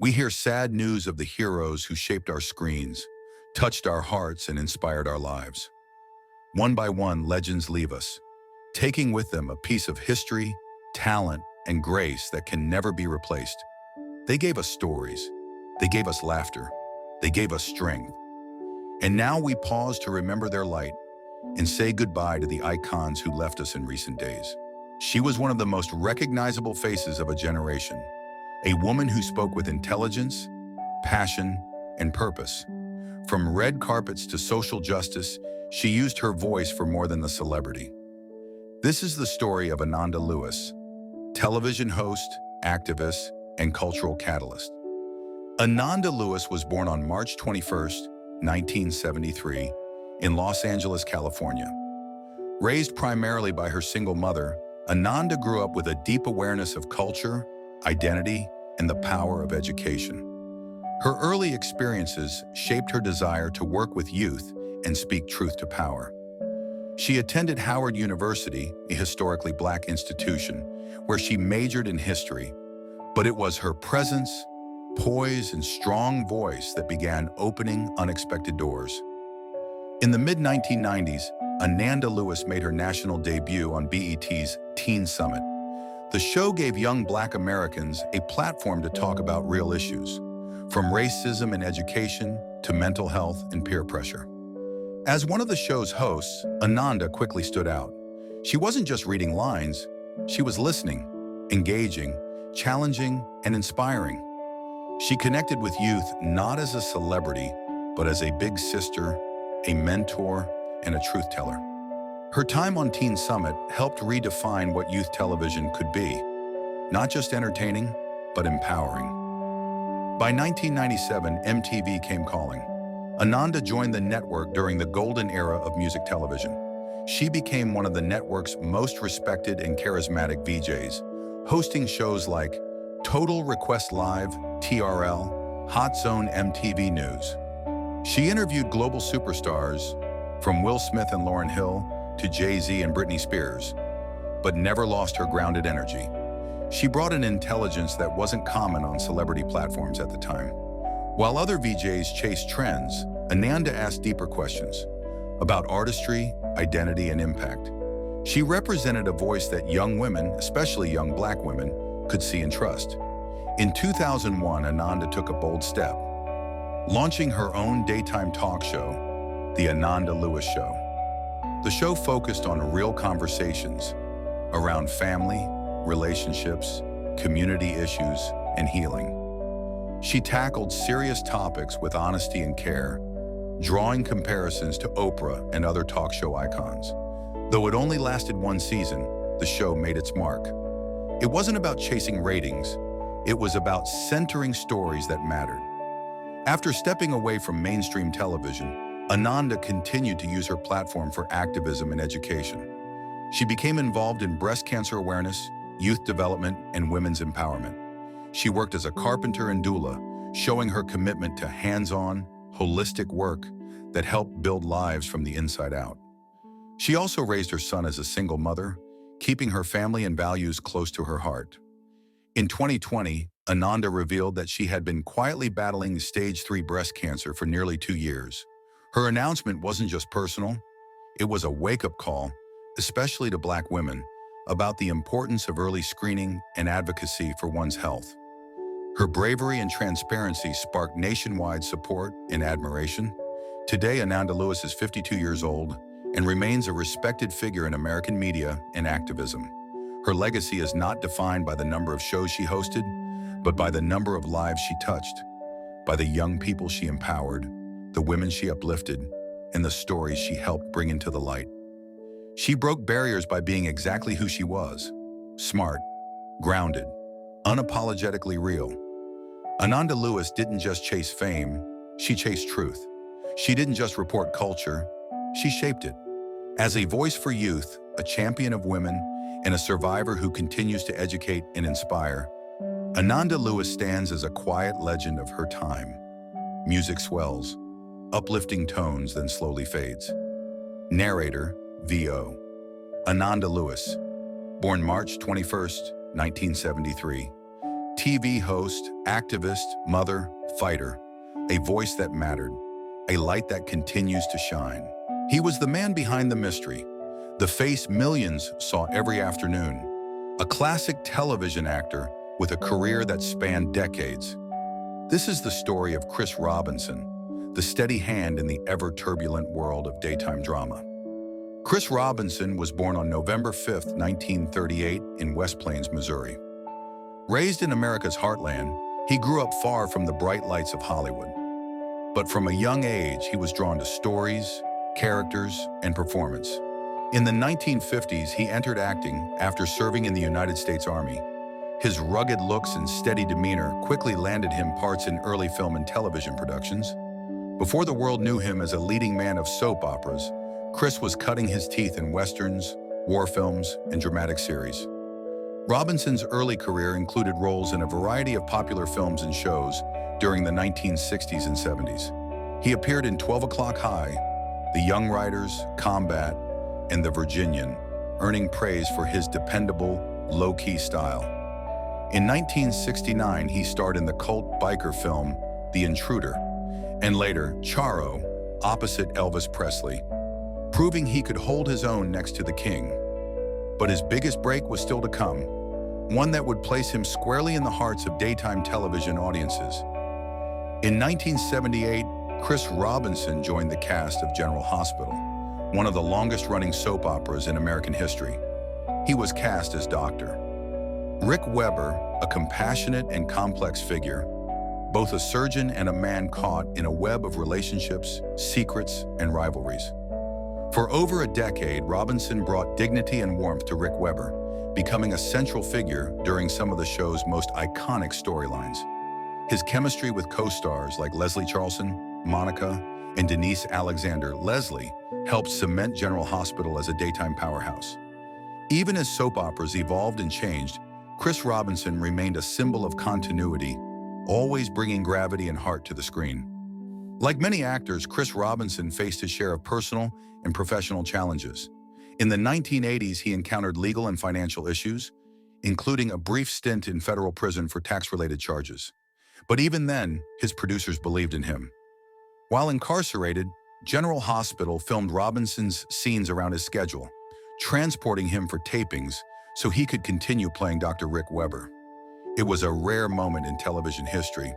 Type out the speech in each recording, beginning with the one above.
We hear sad news of the heroes who shaped our screens, touched our hearts, and inspired our lives. One by one, legends leave us, taking with them a piece of history, talent, and grace that can never be replaced. They gave us stories. They gave us laughter. They gave us strength. And now we pause to remember their light and say goodbye to the icons who left us in recent days. She was one of the most recognizable faces of a generation, a woman who spoke with intelligence, passion, and purpose. From red carpets to social justice, she used her voice for more than the celebrity. This is the story of Ananda Lewis, television host, activist, and cultural catalyst. Ananda Lewis was born on March 21, 1973, in Los Angeles, California. Raised primarily by her single mother, Ananda grew up with a deep awareness of culture, identity, and the power of education. Her early experiences shaped her desire to work with youth and speak truth to power. She attended Howard University, a historically Black institution, where she majored in history, but it was her presence, poise, and strong voice that began opening unexpected doors. In the mid-1990s, Ananda Lewis made her national debut on BET's Teen Summit. The show gave young Black Americans a platform to talk about real issues, from racism and education to mental health and peer pressure. As one of the show's hosts, Ananda quickly stood out. She wasn't just reading lines, she was listening, engaging, challenging, and inspiring. She connected with youth not as a celebrity, but as a big sister, a mentor, and a truth teller. Her time on Teen Summit helped redefine what youth television could be, not just entertaining, but empowering. By 1997, MTV came calling. Ananda joined the network during the golden era of music television. She became one of the network's most respected and charismatic VJs, hosting shows like Total Request Live, TRL, Hot Zone MTV News. She interviewed global superstars, from Will Smith and Lauryn Hill to Jay-Z and Britney Spears, but never lost her grounded energy. She brought an intelligence that wasn't common on celebrity platforms at the time. While other VJs chased trends, Ananda asked deeper questions about artistry, identity, and impact. She represented a voice that young women, especially young Black women, could see and trust. In 2001, Ananda took a bold step, launching her own daytime talk show, The Ananda Lewis Show. The show focused on real conversations around family, relationships, community issues, and healing. She tackled serious topics with honesty and care, drawing comparisons to Oprah and other talk show icons. Though it only lasted one season, the show made its mark. It wasn't about chasing ratings, it was about centering stories that mattered. After stepping away from mainstream television, Ananda continued to use her platform for activism and education. She became involved in breast cancer awareness, youth development, and women's empowerment. She worked as a carpenter and doula, showing her commitment to hands-on, holistic work that helped build lives from the inside out. She also raised her son as a single mother, keeping her family and values close to her heart. In 2020, Ananda revealed that she had been quietly battling stage 3 breast cancer for nearly 2 years. Her announcement wasn't just personal, it was a wake-up call, especially to Black women, about the importance of early screening and advocacy for one's health. Her bravery and transparency sparked nationwide support and admiration. Today, Ananda Lewis is 52 years old and remains a respected figure in American media and activism. Her legacy is not defined by the number of shows she hosted, but by the number of lives she touched, by the young people she empowered, the women she uplifted, and the stories she helped bring into the light. She broke barriers by being exactly who she was: smart, grounded, unapologetically real. Ananda Lewis didn't just chase fame, she chased truth. She didn't just report culture, she shaped it. As a voice for youth, a champion of women, and a survivor who continues to educate and inspire, Ananda Lewis stands as a quiet legend of her time. Music swells, uplifting tones then slowly fades. Narrator, VO. Ananda Lewis, born March 21, 1973. TV host, activist, mother, fighter, a voice that mattered, a light that continues to shine. He was the man behind the mystery, the face millions saw every afternoon, a classic television actor with a career that spanned decades. This is the story of Chris Robinson, the steady hand in the ever-turbulent world of daytime drama. Chris Robinson was born on November 5, 1938, in West Plains, Missouri. Raised in America's heartland, he grew up far from the bright lights of Hollywood. But from a young age, he was drawn to stories, characters, and performance. In the 1950s, he entered acting after serving in the United States Army. His rugged looks and steady demeanor quickly landed him parts in early film and television productions. Before the world knew him as a leading man of soap operas, Chris was cutting his teeth in westerns, war films, and dramatic series. Robinson's early career included roles in a variety of popular films and shows during the 1960s and 70s. He appeared in 12 O'Clock High, The Young Riders, Combat, and The Virginian, earning praise for his dependable, low-key style. In 1969, he starred in the cult biker film The Intruder, and later Charo, opposite Elvis Presley, proving he could hold his own next to the king. But his biggest break was still to come, one that would place him squarely in the hearts of daytime television audiences. In 1978, Chris Robinson joined the cast of General Hospital, one of the longest-running soap operas in American history. He was cast as Dr. Rick Weber, a compassionate and complex figure, both a surgeon and a man caught in a web of relationships, secrets, and rivalries. For over a decade, Robinson brought dignity and warmth to Rick Weber, becoming a central figure during some of the show's most iconic storylines. His chemistry with co-stars like Leslie Charlson, Monica, and Denise Alexander Leslie helped cement General Hospital as a daytime powerhouse. Even as soap operas evolved and changed, Chris Robinson remained a symbol of continuity, always bringing gravity and heart to the screen. Like many actors, Chris Robinson faced his share of personal and professional challenges. In the 1980s, he encountered legal and financial issues, including a brief stint in federal prison for tax-related charges. But even then, his producers believed in him. While incarcerated, General Hospital filmed Robinson's scenes around his schedule, transporting him for tapings so he could continue playing Dr. Rick Weber. It was a rare moment in television history,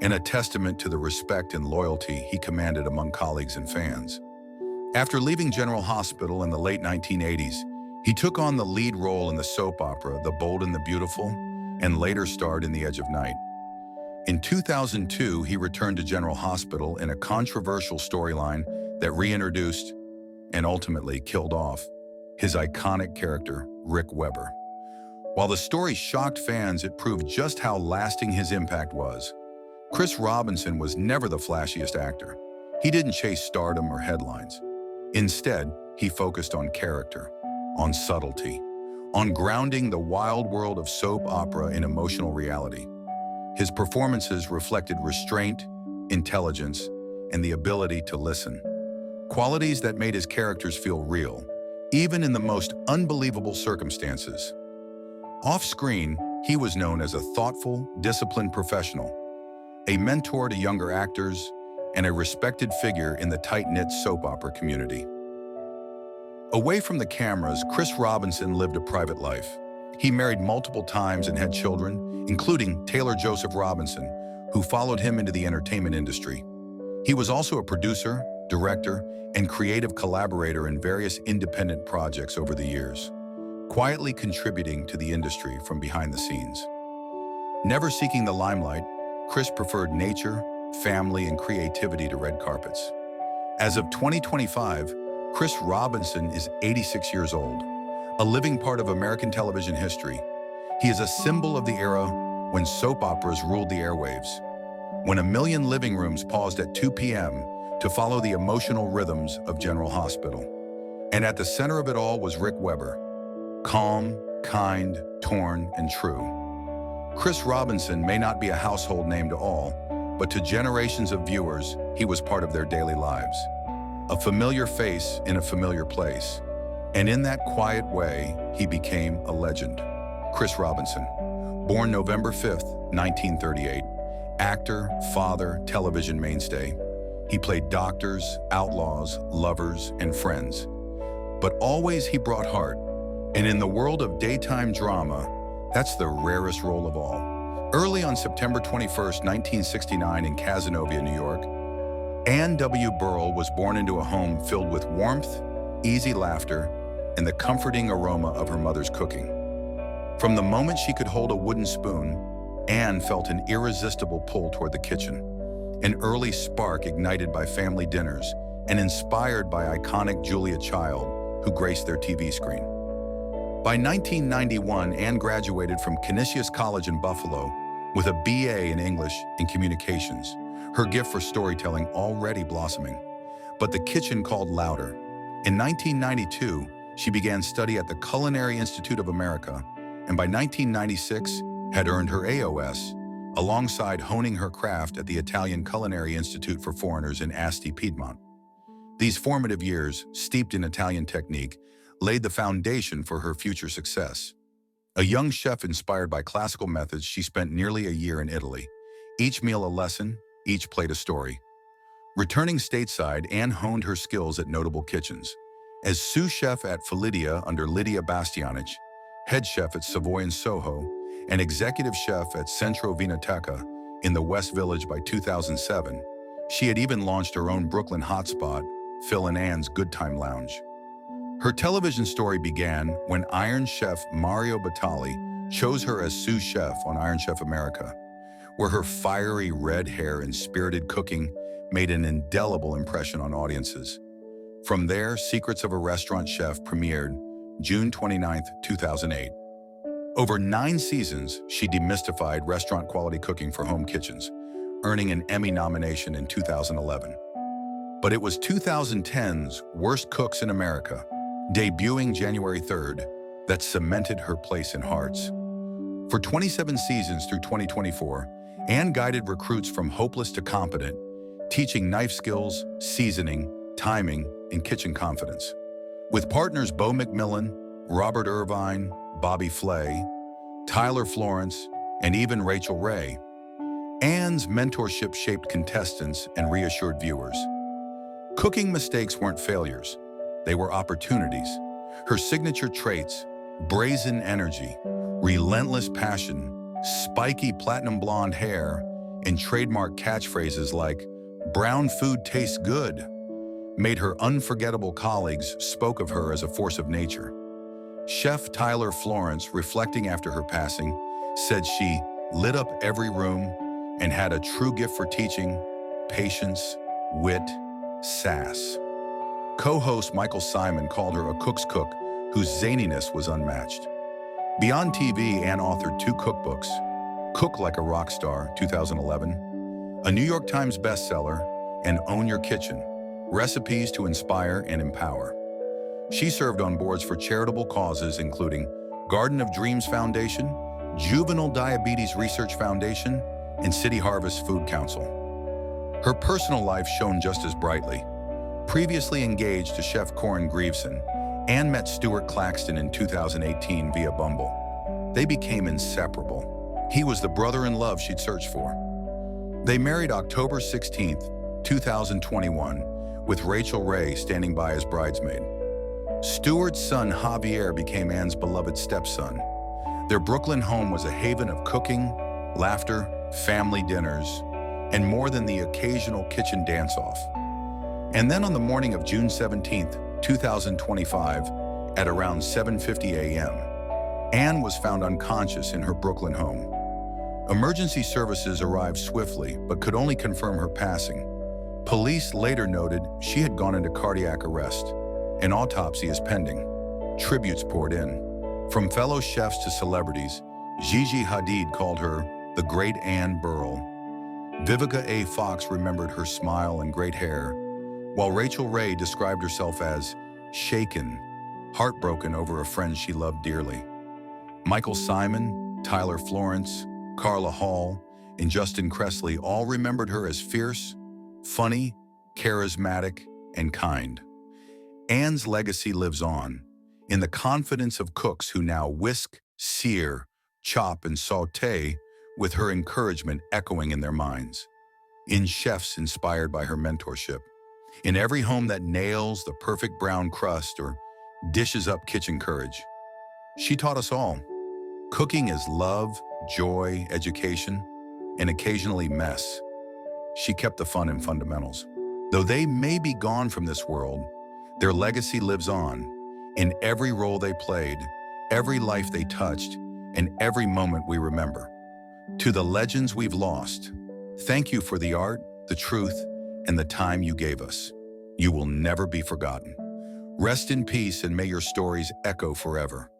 and a testament to the respect and loyalty he commanded among colleagues and fans. After leaving General Hospital in the late 1980s, he took on the lead role in the soap opera The Bold and the Beautiful, and later starred in The Edge of Night. In 2002, he returned to General Hospital in a controversial storyline that reintroduced and ultimately killed off his iconic character, Rick Weber. While the story shocked fans, it proved just how lasting his impact was. Chris Robinson was never the flashiest actor. He didn't chase stardom or headlines. Instead, he focused on character, on subtlety, on grounding the wild world of soap opera in emotional reality. His performances reflected restraint, intelligence, and the ability to listen, qualities that made his characters feel real, even in the most unbelievable circumstances. Off-screen, he was known as a thoughtful, disciplined professional, a mentor to younger actors, and a respected figure in the tight-knit soap opera community. Away from the cameras, Chris Robinson lived a private life. He married multiple times and had children, including Taylor Joseph Robinson, who followed him into the entertainment industry. He was also a producer, director, and creative collaborator in various independent projects over the years, quietly contributing to the industry from behind the scenes. Never seeking the limelight, Chris preferred nature, family, and creativity to red carpets. As of 2025, Chris Robinson is 86 years old, a living part of American television history. He is a symbol of the era when soap operas ruled the airwaves, when a million living rooms paused at 2 p.m. to follow the emotional rhythms of General Hospital. And at the center of it all was Rick Weber, calm, kind, torn, and true. Chris Robinson may not be a household name to all, but to generations of viewers, he was part of their daily lives. A familiar face in a familiar place. And in that quiet way, he became a legend. Chris Robinson, Born November 5th, 1938, actor, father, television mainstay. He played doctors, outlaws, lovers, and friends. But always he brought heart. And in the world of daytime drama, that's the rarest role of all. Early on September 21st, 1969 in Cazenovia, New York, Anne W. Burrell was born into a home filled with warmth, easy laughter, and the comforting aroma of her mother's cooking. From the moment she could hold a wooden spoon, Anne felt an irresistible pull toward the kitchen, an early spark ignited by family dinners and inspired by iconic Julia Child, who graced their TV screen. By 1991, Anne graduated from Canisius College in Buffalo with a BA in English and Communications, her gift for storytelling already blossoming. But the kitchen called louder. In 1992, she began study at the Culinary Institute of America, and by 1996, had earned her AOS, alongside honing her craft at the Italian Culinary Institute for Foreigners in Asti, Piedmont. These formative years, steeped in Italian technique, laid the foundation for her future success. A young chef inspired by classical methods, she spent nearly a year in Italy. Each meal a lesson, each plate a story. Returning stateside, Anne honed her skills at notable kitchens. As sous chef at Felidia under Lidia Bastianich, head chef at Savoy in Soho, and executive chef at Centro Vinoteca in the West Village by 2007, she had even launched her own Brooklyn hotspot, Phil and Anne's Good Time Lounge. Her television story began when Iron Chef Mario Batali chose her as sous chef on Iron Chef America, where her fiery red hair and spirited cooking made an indelible impression on audiences. From there, Secrets of a Restaurant Chef premiered June 29, 2008. Over 9 seasons, she demystified restaurant-quality cooking for home kitchens, earning an Emmy nomination in 2011. But it was 2010's Worst Cooks in America, debuting January 3rd, that cemented her place in hearts. For 27 seasons through 2024, Anne guided recruits from hopeless to competent, teaching knife skills, seasoning, timing, and kitchen confidence. With partners Bo McMillan, Robert Irvine, Bobby Flay, Tyler Florence, and even Rachel Ray, Anne's mentorship shaped contestants and reassured viewers. Cooking mistakes weren't failures. They were opportunities. Her signature traits, brazen energy, relentless passion, spiky platinum blonde hair, and trademark catchphrases like, "Brown food tastes good," made her unforgettable. Colleagues spoke of her as a force of nature. Chef Tyler Florence, reflecting after her passing, said she lit up every room and had a true gift for teaching, patience, wit, sass. Co-host Michael Simon called her a cook's cook whose zaniness was unmatched. Beyond TV, Anne authored 2 cookbooks, Cook Like a Rock Star, 2011, a New York Times bestseller, and Own Your Kitchen, Recipes to Inspire and Empower. She served on boards for charitable causes including Garden of Dreams Foundation, Juvenile Diabetes Research Foundation, and City Harvest Food Council. Her personal life shone just as brightly. Previously engaged to Chef Corin Grieveson, Anne met Stuart Claxton in 2018 via Bumble. They became inseparable. He was the brother-in-love she'd searched for. They married October 16, 2021, with Rachel Ray standing by as bridesmaid. Stuart's son Javier became Anne's beloved stepson. Their Brooklyn home was a haven of cooking, laughter, family dinners, and more than the occasional kitchen dance-off. And then on the morning of June 17, 2025, at around 7:50 a.m., Anne was found unconscious in her Brooklyn home. Emergency services arrived swiftly, but could only confirm her passing. Police later noted she had gone into cardiac arrest. An autopsy is pending. Tributes poured in. From fellow chefs to celebrities, Gigi Hadid called her the great Anne Burrell. Vivica A. Fox remembered her smile and great hair, while Rachel Ray described herself as shaken, heartbroken over a friend she loved dearly. Michael Simon, Tyler Florence, Carla Hall, and Justin Cressley all remembered her as fierce, funny, charismatic, and kind. Anne's legacy lives on in the confidence of cooks who now whisk, sear, chop, and saute, with her encouragement echoing in their minds. In chefs inspired by her mentorship. In every home that nails the perfect brown crust or dishes up kitchen courage. She taught us all. Cooking is love, joy, education, and occasionally mess. She kept the fun in fundamentals. Though they may be gone from this world, their legacy lives on in every role they played, every life they touched, and every moment we remember. To the legends we've lost, thank you for the art, the truth, and the time you gave us. You will never be forgotten. Rest in peace and may your stories echo forever.